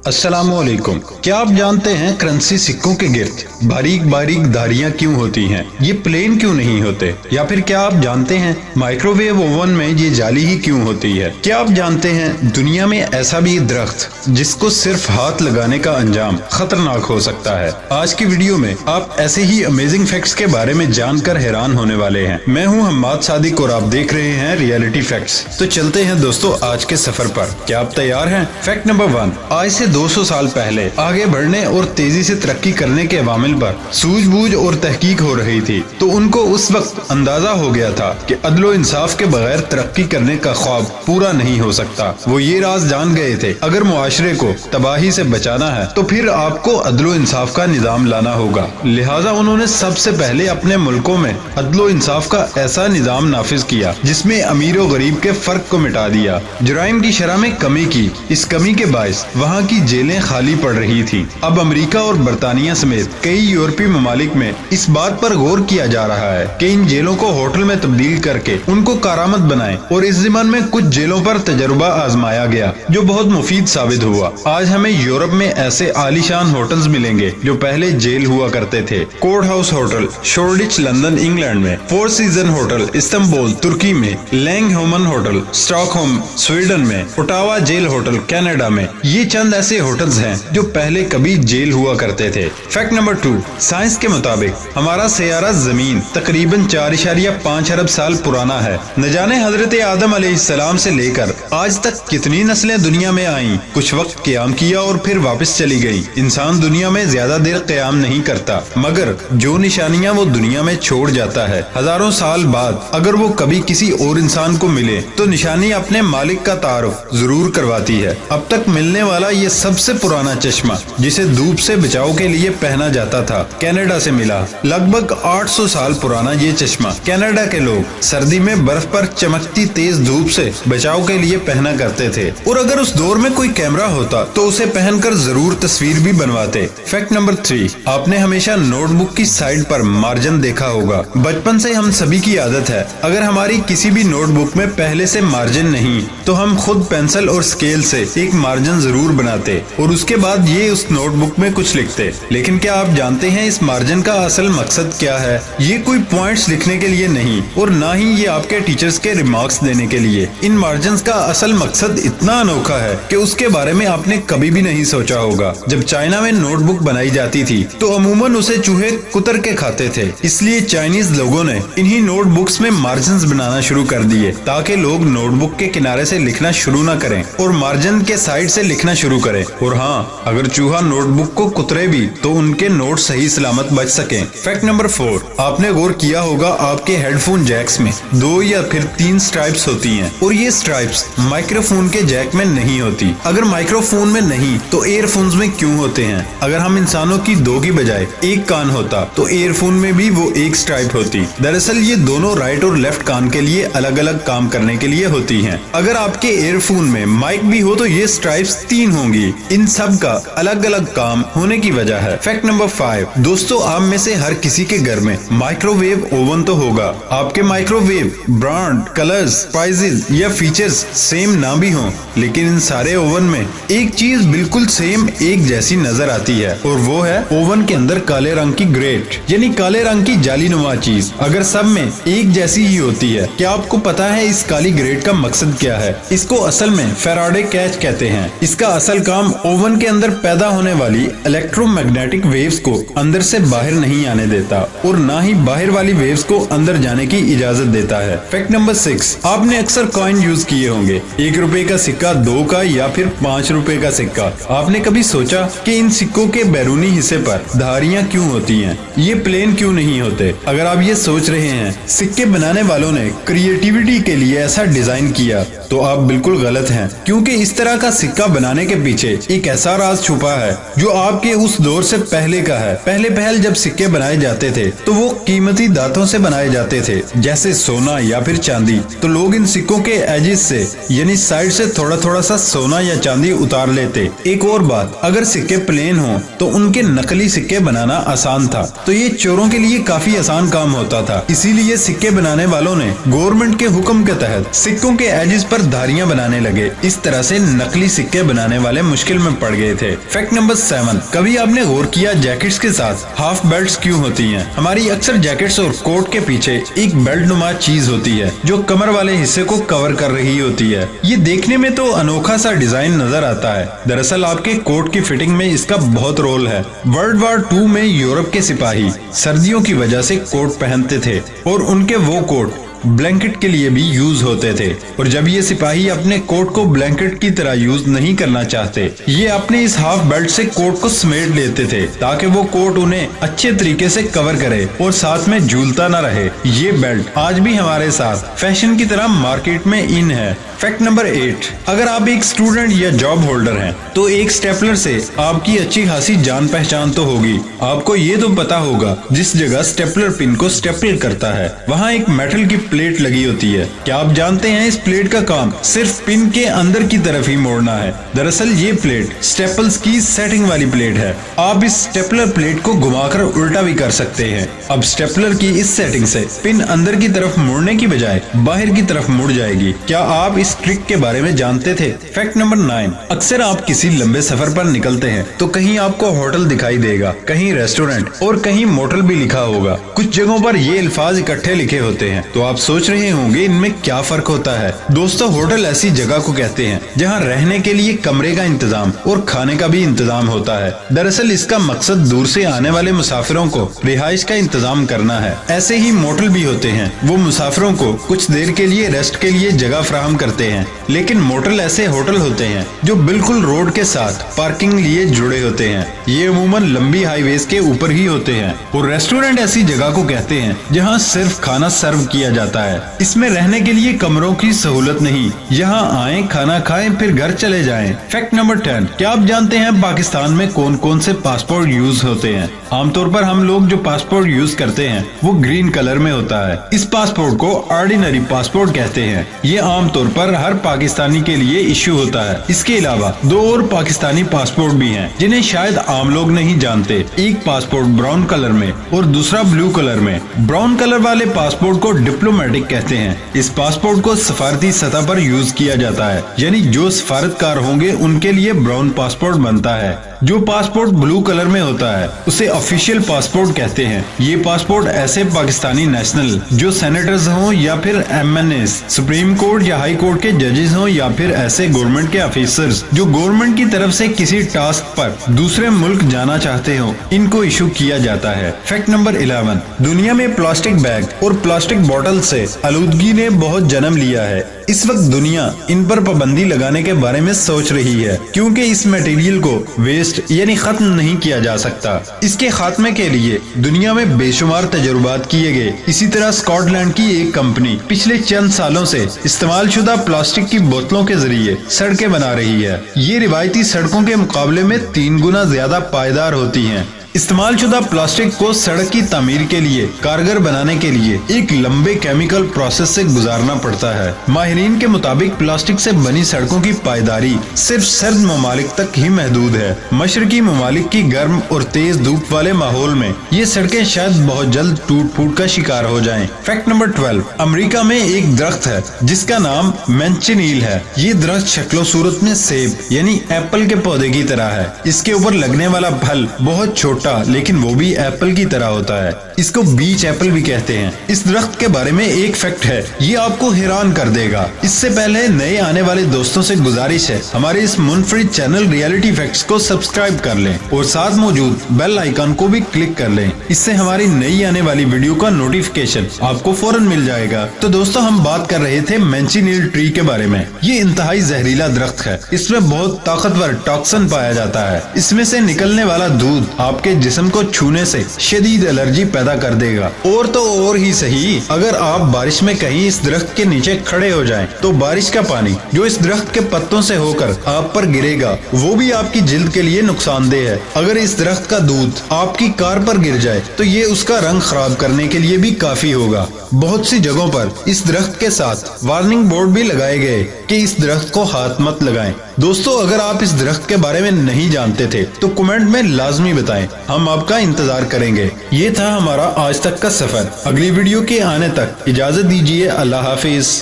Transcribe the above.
अस्सलाम वालेकुम। क्या आप जानते हैं करंसी सिक्कों के गिर्द बारीक बारीक धारियां क्यों होती हैं? ये प्लेन क्यों नहीं होते? या फिर क्या आप जानते हैं माइक्रोवेव ओवन में ये जाली ही क्यों होती है? क्या आप जानते हैं दुनिया में ऐसा भी दरख्त जिसको सिर्फ हाथ लगाने का अंजाम खतरनाक हो सकता है? आज की वीडियो में आप ऐसे ही अमेजिंग फैक्ट्स के बारे में जानकर हैरान होने वाले हैं। मैं हूं हम्माद सादिक और आप देख रहे हैं रियलिटी फैक्ट्स। तो चलते हैं दोस्तों आज के सफर पर। क्या आप तैयार हैं? फैक्ट नंबर 1, आज से 200 साल पहले आगे बढ़ने और तेजी से तरक्की करने के अवामिल पर सूझबूझ और तहकीक हो रही थी, तो उनको उस वक्त अंदाजा हो गया था कि अदलो इंसाफ के बगैर तरक्की करने का ख्वाब पूरा नहीं हो सकता। वो ये राज जान गए थे, अगर मुआशरे को तबाही से बचाना है तो फिर आपको अदलो इंसाफ का निजाम लाना होगा। लिहाजा उन्होंने सबसे पहले अपने मुल्कों में अदलो इंसाफ का ऐसा निजाम नाफिज किया जिसमें अमीर और गरीब के फर्क को मिटा दिया, जुराइम की शरह में कमी की। इस कमी के बायस वहाँ की जेलें खाली पड़ रही थी। अब अमेरिका और बरतानिया समेत कई यूरोपीय ममालिक में इस बात पर गौर किया जा रहा है कि इन जेलों को होटल में तब्दील करके उनको कारामद बनाएं, और इस ज़िमन में कुछ जेलों पर तजर्बा आजमाया गया जो बहुत मुफीद साबित हुआ। आज हमें यूरोप में ऐसे आलीशान होटल्स मिलेंगे जो पहले जेल हुआ करते थे। Court house hotel Shoreditch London England में, four season hotel Istanbul Turkey में, लैंगहोमन होटल स्टॉकहोम स्वीडन में, ओटावा जेल होटल कनाडा में। ये चंद ऐसे होटल्स हैं जो पहले कभी जेल हुआ करते थे। फैक्ट नंबर 2, साइंस के मुताबिक हमारा सैयारा जमीन तकरीबन 4.5 अरब साल पुराना है। न जाने हजरत आदम अलैहिस्सलाम से लेकर आज तक कितनी नस्लें दुनिया में आईं, कुछ वक्त क़याम किया और फिर वापस चली गईं। इंसान दुनिया में ज्यादा देर क़याम नहीं करता, मगर जो निशानियां वो दुनिया में छोड़ जाता है, हजारों साल बाद अगर वो कभी किसी और इंसान को मिले तो निशानी अपने मालिक का तारुफ जरूर करवाती है। अब तक मिलने वाला ये सबसे पुराना चश्मा जिसे धूप से बचाव के लिए पहना जाता था, कनाडा से मिला। लगभग 800 साल पुराना ये चश्मा कनाडा के लोग सर्दी में बर्फ पर चमकती तेज धूप से बचाव के लिए पहना करते थे, और अगर उस दौर में कोई कैमरा होता तो उसे पहनकर जरूर तस्वीर भी बनवाते। फैक्ट नंबर 3, आपने हमेशा नोटबुक की साइड पर मार्जिन देखा होगा। बचपन से हम सभी की आदत है, अगर हमारी किसी भी नोटबुक में पहले से मार्जिन नहीं तो हम खुद पेंसिल और स्केल से एक मार्जिन जरूर बनाते और उसके बाद ये उस नोटबुक में कुछ लिखते। लेकिन क्या आप जानते हैं इस मार्जिन का असल मकसद क्या है? ये कोई पॉइंट्स लिखने के लिए नहीं और ना ही ये आपके टीचर्स के रिमार्क्स देने के लिए। इन मार्जिन का असल मकसद इतना अनोखा है कि उसके बारे में आपने कभी भी नहीं सोचा होगा। जब चाइना में नोटबुक बनाई जाती थी तो अमूमन उसे चूहे कुतर के खाते थे, इसलिए चाइनीज लोगों ने इन्हीं नोटबुक्स में मार्जिन बनाना शुरू कर दिए ताकि लोग नोटबुक के किनारे से लिखना शुरू न करें और मार्जिन के साइड से लिखना शुरू करें। और हाँ, अगर चूहा नोटबुक को कुतरे भी तो उनके नोट सही सलामत बच सकें। फैक्ट नंबर 4, आपने गौर किया होगा आपके हेडफोन जैक्स में 2 या फिर 3 स्ट्राइप्स होती हैं, और ये स्ट्राइप्स माइक्रोफोन के जैक में नहीं होती। अगर माइक्रोफोन में नहीं तो ईयरफोन्स में क्यों होते हैं? अगर हम इंसानों की 2 की बजाय एक कान होता तो ईयरफोन में भी वो एक स्ट्राइप होती। दरअसल ये दोनों राइट और लेफ्ट कान के लिए अलग अलग काम करने के लिए होती हैं। अगर आपके ईयरफोन में माइक भी हो तो ये स्ट्राइप्स 3 होंगी। इन सब का अलग अलग काम होने की वजह है। फैक्ट नंबर 5, दोस्तों आप में से हर किसी के घर में माइक्रोवेव ओवन तो होगा। आपके माइक्रोवेव ब्रांड, कलर्स, प्राइसेस या फीचर्स सेम ना भी हों, लेकिन इन सारे ओवन में एक चीज बिल्कुल सेम एक जैसी नजर आती है, और वो है ओवन के अंदर काले रंग की ग्रेट, यानी काले रंग की जालीनुमा चीज अगर सब में एक जैसी ही होती है। क्या आपको पता है इस काली ग्रेट का मकसद क्या है? इसको असल में फैराडे कैच कहते हैं। इसका असल काम ओवन के अंदर पैदा होने वाली इलेक्ट्रोमैग्नेटिक वेव्स को अंदर से बाहर नहीं आने देता और ना ही बाहर वाली वेव्स को अंदर जाने की इजाजत देता है। फैक्ट नंबर 6, आपने अक्सर कॉइन यूज किए होंगे, 1 रुपए का सिक्का, 2 का या फिर 5 रुपए का सिक्का। आपने कभी सोचा कि इन सिक्कों के बैरूनी हिस्से पर धारियां क्यों होती हैं? ये प्लेन क्यों नहीं होते? अगर आप ये सोच रहे हैं सिक्के बनाने वालों ने क्रिएटिविटी के लिए ऐसा डिजाइन किया तो आप बिल्कुल गलत हैं, क्योंकि इस तरह का सिक्का बनाने के पीछे एक ऐसा राज छुपा है जो आपके उस दौर से पहले का है। पहले जब सिक्के बनाए जाते थे तो वो कीमती धातुओं से बनाए जाते थे, जैसे सोना या फिर चांदी। तो लोग इन सिक्कों के एजेस से यानी साइड से थोड़ा थोड़ा सा सोना या चांदी उतार लेते। एक और बात, अगर सिक्के प्लेन हो तो उनके नकली सिक्के बनाना आसान था, तो ये चोरों के लिए काफी आसान काम होता था। इसीलिए सिक्के बनाने वालों ने गवर्नमेंट के हुक्म के तहत सिक्कों के एजेस पर धारियां बनाने लगे। इस तरह से नकली सिक्के बनाने वाले मुश्किल में पड़ गए थे। फैक्ट नंबर 7, कभी आपने गौर किया जैकेट्स के साथ हाफ बेल्ट्स क्यों होती हैं? हमारी अक्सर जैकेट्स और कोट के पीछे एक बेल्ट नुमा चीज होती है जो कमर वाले हिस्से को कवर कर रही होती है। ये देखने में तो अनोखा सा डिजाइन नजर आता है, दरअसल आपके कोट की फिटिंग में इसका बहुत रोल है। वर्ल्ड वॉर 2 में यूरोप के सिपाही सर्दियों की वजह से कोट पहनते थे और उनके वो कोट ब्लैंकेट के लिए भी यूज होते थे, और जब ये सिपाही अपने कोट को ब्लैंकेट की तरह यूज नहीं करना चाहते, ये अपने इस हाफ बेल्ट से कोट को समेट लेते थे ताकि वो कोट उन्हें अच्छे तरीके से कवर करे और साथ में झूलता न रहे। ये बेल्ट आज भी हमारे साथ फैशन की तरह मार्केट में इन है। फैक्ट नंबर 8, अगर आप एक स्टूडेंट या जॉब होल्डर हैं तो एक स्टेपलर से आपकी अच्छी खासी जान पहचान तो होगी। आपको ये तो पता होगा जिस जगह स्टेपलर पिन को स्टेपल करता है वहाँ एक मेटल की प्लेट लगी होती है। क्या आप जानते हैं इस प्लेट का काम सिर्फ पिन के अंदर की तरफ ही मोड़ना है? दरअसल ये प्लेट स्टेपल्स की सेटिंग वाली प्लेट है। आप इस स्टेपलर प्लेट को घुमाकर उल्टा भी कर सकते हैं। अब स्टेपलर की इस सेटिंग से पिन अंदर की तरफ मुड़ने की बजाय बाहर की तरफ मुड़ जाएगी। क्या आप इस ट्रिक के बारे में जानते थे? फैक्ट नंबर 9, अक्सर आप किसी लंबे सफर पर निकलते हैं तो कहीं आपको होटल दिखाई देगा, कहीं रेस्टोरेंट और कहीं मोटल भी लिखा होगा। कुछ जगहों पर ये अल्फाज इकट्ठे लिखे होते हैं तो आप सोच रहे होंगे इनमें क्या फर्क होता है। दोस्तों, होटल ऐसी जगह को कहते हैं जहां रहने के लिए कमरे का इंतजाम और खाने का भी इंतजाम होता है। दरअसल इसका मकसद दूर से आने वाले मुसाफिरों को रिहाइश का इंतजाम करना है। ऐसे ही मोटल भी होते हैं, वो मुसाफिरों को कुछ देर के लिए रेस्ट के लिए जगह फराहम करते हैं। लेकिन मोटल ऐसे होटल होते हैं जो बिल्कुल रोड के साथ पार्किंग लिए जुड़े होते हैं। ये अमूमन लंबी हाईवेज के ऊपर ही होते हैं। और रेस्टोरेंट ऐसी जगह को कहते हैं जहां सिर्फ खाना सर्व किया जाता है। इसमें रहने के लिए कमरों की सहूलत नहीं, यहाँ आए, खाना खाएं, फिर घर चले जाएं। फैक्ट नंबर 10, क्या आप जानते हैं पाकिस्तान में कौन कौन से पासपोर्ट यूज होते हैं? आमतौर पर हम लोग जो पासपोर्ट यूज करते हैं वो ग्रीन कलर में होता है। इस पासपोर्ट को ऑर्डिनरी पासपोर्ट कहते हैं। ये आमतौर पर हर पाकिस्तानी के लिए इश्यू होता है। इसके अलावा 2 और पाकिस्तानी पासपोर्ट भी हैं जिन्हें शायद आम लोग नहीं जानते। एक पासपोर्ट ब्राउन कलर में और दूसरा ब्लू कलर में। ब्राउन कलर वाले पासपोर्ट को डिप्लोमेटिक कहते हैं। इस पासपोर्ट को सफारती सतह पर यूज किया जाता है, यानी जो सफारतकार होंगे उनके लिए ब्राउन पासपोर्ट बनता है। जो पासपोर्ट ब्लू कलर में होता है उसे ऑफिशियल पासपोर्ट कहते हैं। ये पासपोर्ट ऐसे पाकिस्तानी नेशनल जो सेनेटर्स हों या फिर MNAs, सुप्रीम कोर्ट या हाई कोर्ट के जजेस हों या फिर ऐसे गवर्नमेंट के ऑफिसर्स जो गवर्नमेंट की तरफ से किसी टास्क पर दूसरे मुल्क जाना चाहते हो, इनको इशू किया जाता है। फैक्ट नंबर 11, दुनिया में प्लास्टिक बैग और प्लास्टिक बोतल से आलूदगी ने बहुत जन्म लिया है। इस वक्त दुनिया इन पर पाबंदी लगाने के बारे में सोच रही है क्योंकि इस मटेरियल को वेस्ट यानी खत्म नहीं किया जा सकता। इसके खात्मे के लिए दुनिया में बेशुमार तजुर्बात किए गए। इसी तरह स्कॉटलैंड की एक कंपनी पिछले चंद सालों से इस्तेमाल शुदा प्लास्टिक की बोतलों के जरिए सड़कें बना रही है। ये रिवायती सड़कों के मुकाबले में 3 गुना ज्यादा पायदार होती हैं। इस्तेमाल शुदा प्लास्टिक को सड़क की तामीर के लिए कारगर बनाने के लिए एक लंबे केमिकल प्रोसेस से गुजारना पड़ता है। माहिरीन के मुताबिक प्लास्टिक से बनी सड़कों की पायदारी सिर्फ सर्द ममालिक तक ही महदूद है। मशरकी ममालिक की गर्म और तेज धूप वाले माहौल में ये सड़कें शायद बहुत जल्द टूट फूट का शिकार हो जाएं। फैक्ट नंबर 12, अमेरिका में एक दरख्त है जिसका नाम मैंचिनील है। ये दरख्त शक्लो सूरत में सेब यानी एप्पल के पौधे की तरह है। इसके ऊपर लगने वाला फल बहुत छोटा लेकिन वो भी एप्पल की तरह होता है। इसको बीच एप्पल भी कहते हैं। इस दरख्त के बारे में एक फैक्ट है, ये आपको हैरान कर देगा। इससे पहले नए आने वाले दोस्तों से गुजारिश है हमारे इस मुनफरिद चैनल रियलिटी फैक्ट्स को सब्सक्राइब कर लें और साथ मौजूद बेल आइकन को भी क्लिक कर लें। इससे हमारी नई आने वाली वीडियो का नोटिफिकेशन आपको फौरन मिल जाएगा। तो दोस्तों, हम बात कर रहे थे मैंचिनील ट्री के बारे में। ये इंतहाई जहरीला दरख्त है। इसमें बहुत ताकतवर टॉक्सिन पाया जाता है। इसमें से निकलने वाला दूध आपके जिस्म को छूने से शदीद एलर्जी पैदा कर देगा। और तो और ही सही, अगर आप बारिश में कहीं इस दरख्त के नीचे खड़े हो जाएं, तो बारिश का पानी जो इस दरख्त के पत्तों से होकर आप पर गिरेगा वो भी आपकी जिल्द के लिए नुकसानदेह है। अगर इस दरख्त का दूध आपकी कार पर गिर जाए तो ये उसका रंग खराब करने के लिए भी काफी होगा। बहुत सी जगहों पर इस दरख्त के साथ वार्निंग बोर्ड भी लगाए गए कि इस दरख्त को हाथ मत लगाएं। दोस्तों, अगर आप इस दरख्त के बारे में नहीं जानते थे तो कमेंट में लाजमी बताएं, हम आपका इंतजार करेंगे। ये था हमारा आज तक का सफर। अगली वीडियो के आने तक इजाजत दीजिए। अल्लाह हाफिज।